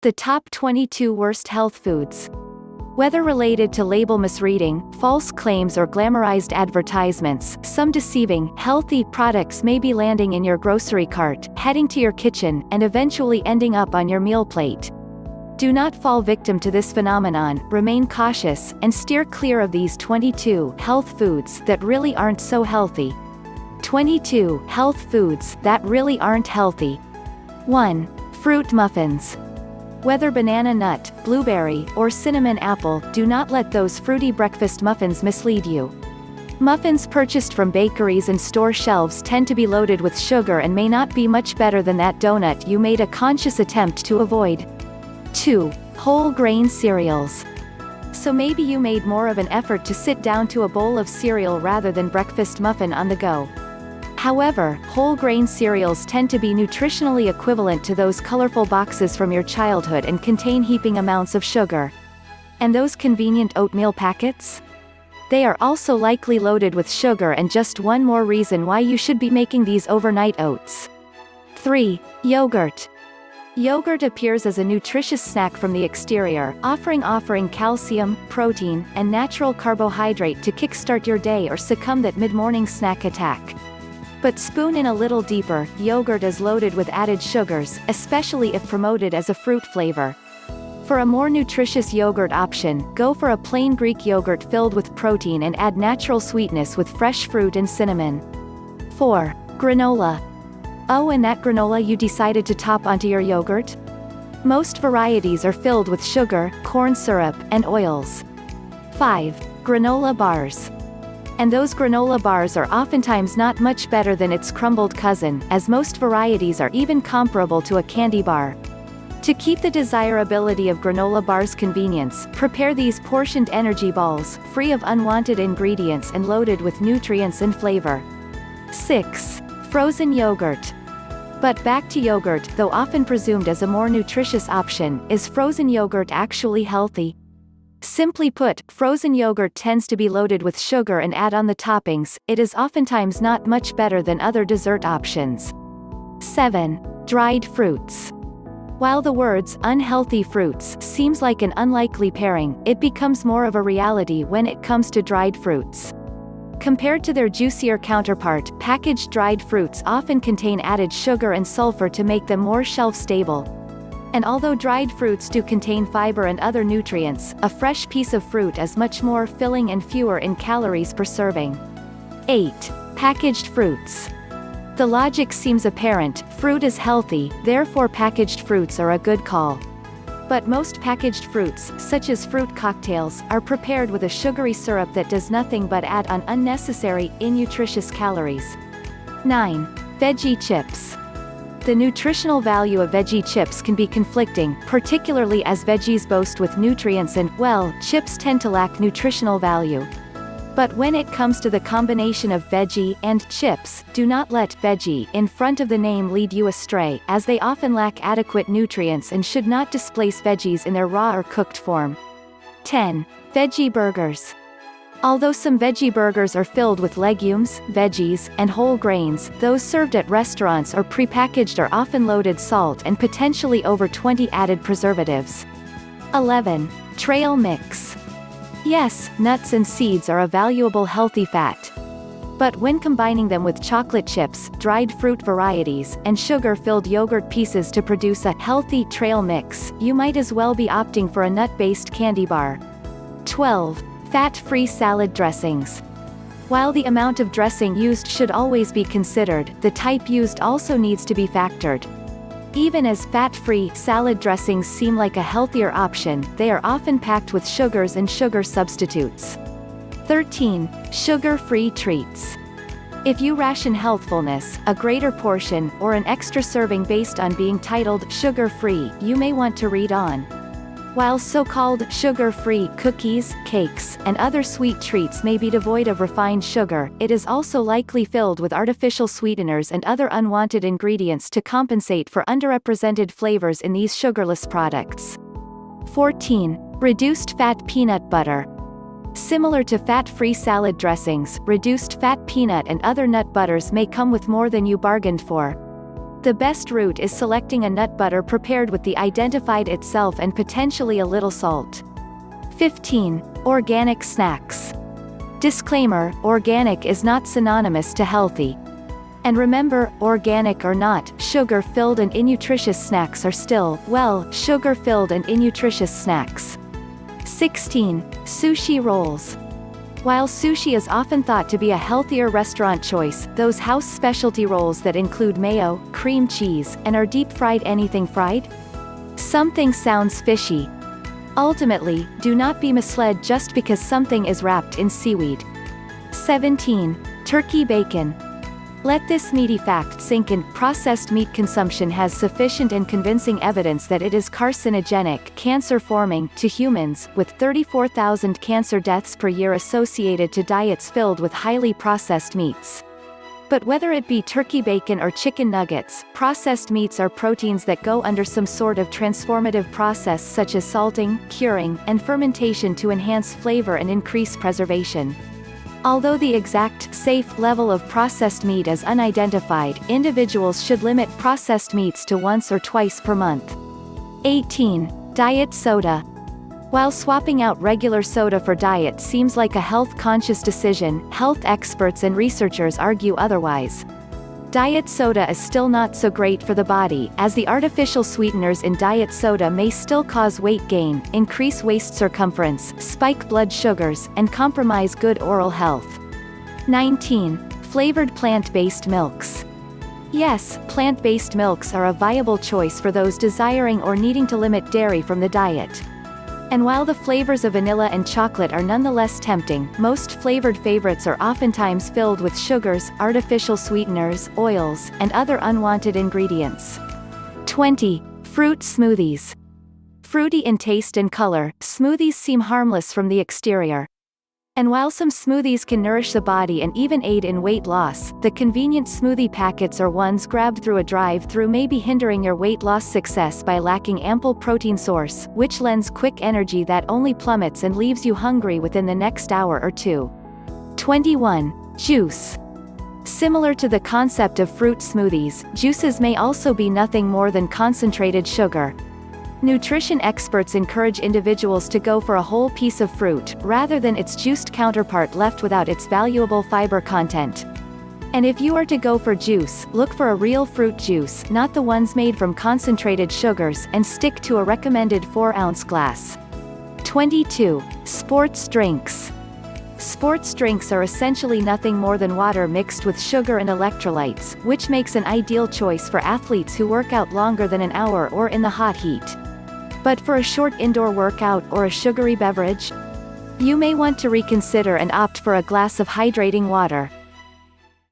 The top 22 worst health foods. Whether related to label misreading, false claims or glamorized advertisements, some deceiving, healthy products may be landing in your grocery cart, heading to your kitchen, and eventually ending up on your meal plate. Do not fall victim to this phenomenon, remain cautious, and steer clear of these 22 health foods that really aren't so healthy. 22 health foods that really aren't healthy. 1. Fruit muffins. Whether banana nut, blueberry, or cinnamon apple, do not let those fruity breakfast muffins mislead you. Muffins purchased from bakeries and store shelves tend to be loaded with sugar and may not be much better than that donut you made a conscious attempt to avoid. 2. Whole grain cereals. So maybe you made more of an effort to sit down to a bowl of cereal rather than breakfast muffin on the go. However, whole grain cereals tend to be nutritionally equivalent to those colorful boxes from your childhood and contain heaping amounts of sugar. And those convenient oatmeal packets? They are also likely loaded with sugar, and just one more reason why you should be making these overnight oats. 3. Yogurt. Yogurt appears as a nutritious snack from the exterior, offering calcium, protein, and natural carbohydrate to kickstart your day or succumb that mid-morning snack attack. But spoon in a little deeper, yogurt is loaded with added sugars, especially if promoted as a fruit flavor. For a more nutritious yogurt option, go for a plain Greek yogurt filled with protein and add natural sweetness with fresh fruit and cinnamon. 4. Granola. Oh, and that granola you decided to top onto your yogurt? Most varieties are filled with sugar, corn syrup, and oils. 5. Granola bars. And those granola bars are oftentimes not much better than its crumbled cousin, as most varieties are even comparable to a candy bar. To keep the desirability of granola bars' convenience, prepare these portioned energy balls, free of unwanted ingredients and loaded with nutrients and flavor. 6. Frozen yogurt. But back to yogurt, though often presumed as a more nutritious option, is frozen yogurt actually healthy? Simply put, frozen yogurt tends to be loaded with sugar, and add on the toppings, it is oftentimes not much better than other dessert options. 7. Dried fruits. While the words unhealthy fruits seems like an unlikely pairing, it becomes more of a reality when it comes to dried fruits. Compared to their juicier counterpart, packaged dried fruits often contain added sugar and sulfur to make them more shelf-stable. And although dried fruits do contain fiber and other nutrients, a fresh piece of fruit is much more filling and fewer in calories per serving. 8. Packaged fruits. The logic seems apparent: fruit is healthy, therefore packaged fruits are a good call. But most packaged fruits, such as fruit cocktails, are prepared with a sugary syrup that does nothing but add on unnecessary, innutritious calories. 9. Veggie chips. The nutritional value of veggie chips can be conflicting, particularly as veggies boast with nutrients and, well, chips tend to lack nutritional value. But when it comes to the combination of veggie and chips, do not let veggie in front of the name lead you astray, as they often lack adequate nutrients and should not displace veggies in their raw or cooked form. 10. Veggie burgers. Although some veggie burgers are filled with legumes, veggies, and whole grains, those served at restaurants or prepackaged are often loaded salt and potentially over 20 added preservatives. 11. Trail mix. Yes, nuts and seeds are a valuable healthy fat. But when combining them with chocolate chips, dried fruit varieties, and sugar-filled yogurt pieces to produce a healthy trail mix, you might as well be opting for a nut-based candy bar. 12. Fat-free salad dressings. While the amount of dressing used should always be considered, the type used also needs to be factored. Even as fat-free salad dressings seem like a healthier option, they are often packed with sugars and sugar substitutes. 13. Sugar-free treats. If you ration healthfulness, a greater portion, or an extra serving based on being titled sugar-free, you may want to read on. While so-called sugar-free cookies, cakes, and other sweet treats may be devoid of refined sugar, it is also likely filled with artificial sweeteners and other unwanted ingredients to compensate for underrepresented flavors in these sugarless products. 14. Reduced fat peanut butter. Similar to fat-free salad dressings, reduced fat peanut and other nut butters may come with more than you bargained for. The best route is selecting a nut butter prepared with the identified itself and potentially a little salt. 15. Organic snacks. Disclaimer: organic is not synonymous to healthy. And remember, organic or not, sugar-filled and innutritious snacks are still, well, sugar-filled and innutritious snacks. 16. Sushi rolls. While sushi is often thought to be a healthier restaurant choice, those house specialty rolls that include mayo, cream cheese, and are deep-fried anything fried? Something sounds fishy. Ultimately, do not be misled just because something is wrapped in seaweed. 17. Turkey bacon. Let this meaty fact sink in. Processed meat consumption has sufficient and convincing evidence that it is carcinogenic, cancer-forming, to humans, with 34,000 cancer deaths per year associated to diets filled with highly processed meats. But whether it be turkey bacon or chicken nuggets, processed meats are proteins that go under some sort of transformative process such as salting, curing, and fermentation to enhance flavor and increase preservation. Although the exact, safe level of processed meat is unidentified, individuals should limit processed meats to once or twice per month. 18. Diet soda. While swapping out regular soda for diet seems like a health-conscious decision, health experts and researchers argue otherwise. Diet soda is still not so great for the body, as the artificial sweeteners in diet soda may still cause weight gain, increase waist circumference, spike blood sugars, and compromise good oral health. 19. Flavored plant-based milks. Yes, plant-based milks are a viable choice for those desiring or needing to limit dairy from the diet. And while the flavors of vanilla and chocolate are nonetheless tempting, most flavored favorites are oftentimes filled with sugars, artificial sweeteners, oils, and other unwanted ingredients. 20. Fruit smoothies. Fruity in taste and color, smoothies seem harmless from the exterior. And while some smoothies can nourish the body and even aid in weight loss, the convenient smoothie packets or ones grabbed through a drive-thru may be hindering your weight loss success by lacking ample protein source, which lends quick energy that only plummets and leaves you hungry within the next hour or two. 21. Juice. Similar to the concept of fruit smoothies, juices may also be nothing more than concentrated sugar. Nutrition experts encourage individuals to go for a whole piece of fruit, rather than its juiced counterpart left without its valuable fiber content. And if you are to go for juice, look for a real fruit juice, not the ones made from concentrated sugars, and stick to a recommended 4-ounce glass. 22. Sports drinks. Sports drinks are essentially nothing more than water mixed with sugar and electrolytes, which makes an ideal choice for athletes who work out longer than an hour or in the hot heat. But for a short indoor workout or a sugary beverage, you may want to reconsider and opt for a glass of hydrating water.